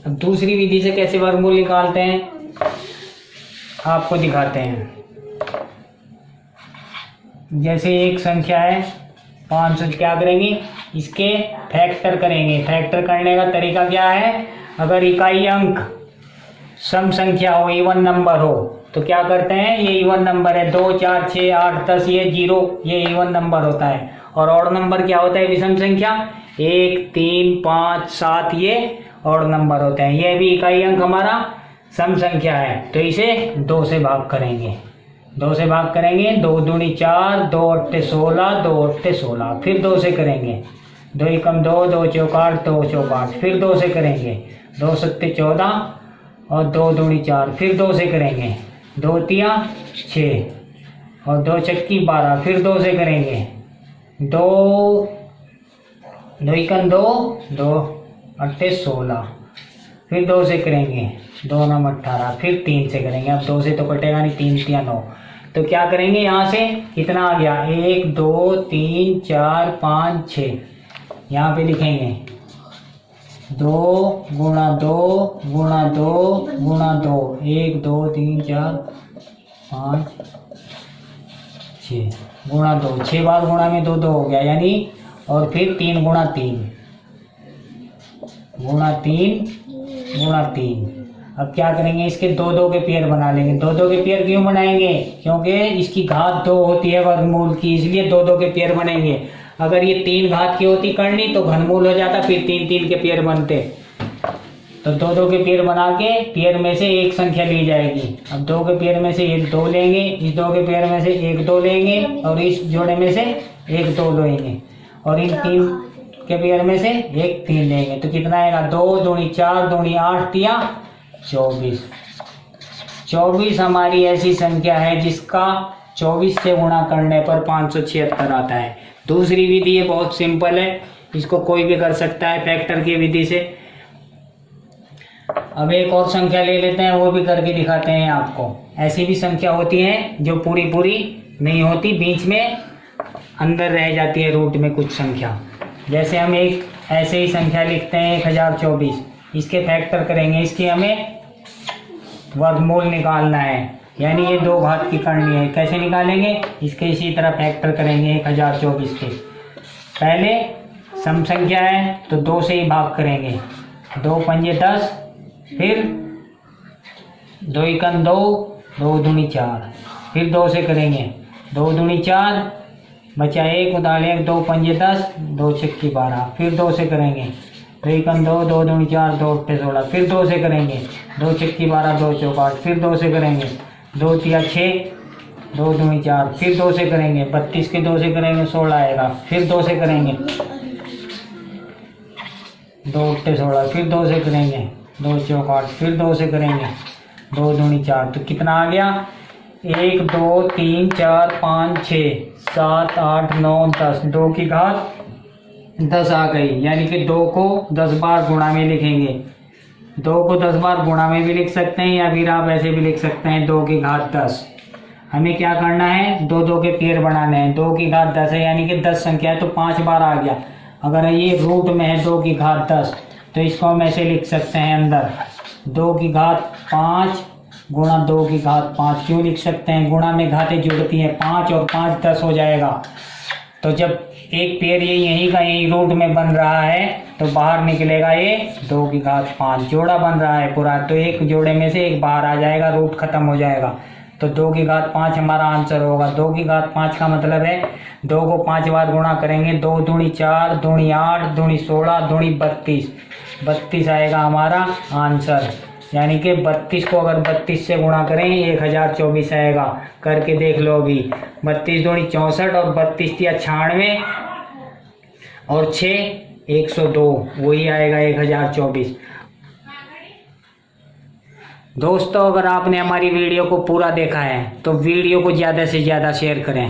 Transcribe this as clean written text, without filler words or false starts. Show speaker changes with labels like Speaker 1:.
Speaker 1: अब दूसरी विधि से कैसे वर्गमूल निकालते हैं आपको दिखाते हैं। जैसे एक संख्या है 500, क्या करेंगे, इसके फैक्टर करेंगे। फैक्टर करने का तरीका क्या है, अगर इकाई अंक सम संख्या हो, इवन नंबर हो, तो क्या करते हैं, ये इवन नंबर है, 2 4 6 8 10, ये 0, ये इवन नंबर होता है। और ऑड नंबर क्या होता है, विषम संख्या, 1 3 5 7, ये ऑड नंबर होते हैं। ये भी इकाई अंक हमारा सम संख्या है, तो इसे 2 से भाग करेंगे। 2 से भाग करेंगे, 2 दूनी 4, 2 अट्ठे 16, 2 अट्ठे 16, फिर 2 से करेंगे, 2 एकम 2, 2 चौक 8, 2 चौक 8, फिर 2 से करेंगे, 2 सत्ते 14 और 2 दूनी 4, फिर 2 से करेंगे, 2 तिया 6 और 2 चक्की 12, फिर 2 से करेंगे, 2 एकम 2, 2 अट्ठे 16, फिर 2 से करेंगे, 2 नम 18, फिर 3 से करेंगे। अब 2 से तो कटेगा नहीं, 3 तिया 9, तो क्या करेंगे, यहाँ से कितना आ गया, 1 2 3 4 5 6, यहाँ पे लिखेंगे 2 गुणा 2 गुणा 2 गुणा 2, 1 2 3 4 5 6 गुणा 2, 6 बार गुणा में 2 2 हो गया, यानी, और फिर 3 गुणा 3 गुणा 3 गुणा 3। अब क्या करेंगे, इसके 2 2 के पेयर बना लेंगे। 2 2 के पेयर क्यों बनाएंगे, क्योंकि इसकी घात 2 होती है वर्गमूल की, इसलिए 2 2 के पेयर बनेंगे। अगर ये 3 घात की होती करनी तो घनमूल हो जाता, फिर 3 3 के पेयर बनते। तो 2 2 के पेयर बना के पेयर में से एक संख्या ली जाएगी। अब 2 के पेयर में से 1 2 लेंगे, इस 2 के पेयर में से 1 2 लेंगे, और इस जोड़े में से 1 2 लेंगे, और इन 3 के पेयर में से 1 3 लेंगे। तो कितना आएगा, 2 दूनी 4 दूनी 8 तिया 24। 24 हमारी ऐसी संख्या है जिसका 24 से गुणा करने पर 576 आता है। दूसरी विधि ये बहुत सिंपल है, इसको कोई भी कर सकता है फैक्टर की विधि से। अब एक और संख्या ले लेते हैं, वो भी करके दिखाते हैं आपको। ऐसी भी संख्या होती है जो पूरी पूरी नहीं होती, बीच में अंदर रह जाती है रूट में कुछ संख्या। जैसे हम एक ऐसे ही संख्या लिखते हैं 1024, इसके फैक्टर करेंगे, इसकी हमें वर्गमूल निकालना है, यानी ये 2 घात की करनी है। कैसे निकालेंगे, इसके इसी तरह फैक्टर करेंगे 1024 के। पहले सम संख्या है तो 2 से ही भाग करेंगे, 2 पंजे 10, फिर 2 एकम 2, 2 दूनी 4, फिर 2 से करेंगे, 2 दूनी 4, बचा 1 उधार 1, 2 पंजे 10, 2 छक्की 12, फिर 2 से करेंगे, 2 एकम 2, 2 दूनी 4, 2 अट्ठे 16, फिर 2 से करेंगे, 2 छक्की 12, 2 चौक 8, फिर 2 से करेंगे, 2 तिया 6, 2 दूनी 4, फिर 2 से करेंगे, 32 के 2 से करेंगे 16 आएगा, फिर 2 से करेंगे, 2 अट्ठे 16, फिर 2 से करेंगे, 2 चौक 8, फिर 2 से करेंगे, 2 दूनी 4, तो कितना आ गया, 1 2 3 4 5 6 7 8 9 10, 2 की घात 10 आ गई। यानी कि 2 को 10 बार गुणा में लिखेंगे। 2 को 10 बार गुणा में भी लिख सकते हैं, या फिर आप ऐसे भी लिख सकते हैं 2 की घात 10। हमें क्या करना है, 2 2 के पेयर बनाने हैं। 2 की घात 10 है, यानी कि 10 संख्या है तो 5 बार आ गया। अगर ये रूट में है 2 की घात 10, तो इसको हम ऐसे लिख सकते हैं अंदर 2 की घात 5 गुणा 2 की घात 5। क्यों लिख सकते हैं, गुणा में घातें जुड़ती हैं, 5 और 5 10 हो जाएगा। तो जब एक पेयर ये यहीं का यहीं रूट में बन रहा है तो बाहर निकलेगा ये 2 की घात 5। जोड़ा बन रहा है पूरा, तो एक जोड़े में से एक बाहर आ जाएगा, रूट खत्म हो जाएगा। तो 2 की घात 5 हमारा आंसर होगा। 2 की घात 5 का मतलब है 2 को 5 बार गुणा करेंगे, 2 दूनी 4 दूनी 8 दूनी 16 दूनी 32, 32 आएगा हमारा आंसर। यानी कि 32 को अगर 32 से गुणा करें 1024 आएगा। करके देख लो अभी, 32 दूनी 64 और 32 तिया 96 और 6 102, वही आएगा 1024। दोस्तों, अगर आपने हमारी वीडियो को पूरा देखा है तो वीडियो को ज़्यादा से ज़्यादा शेयर करें।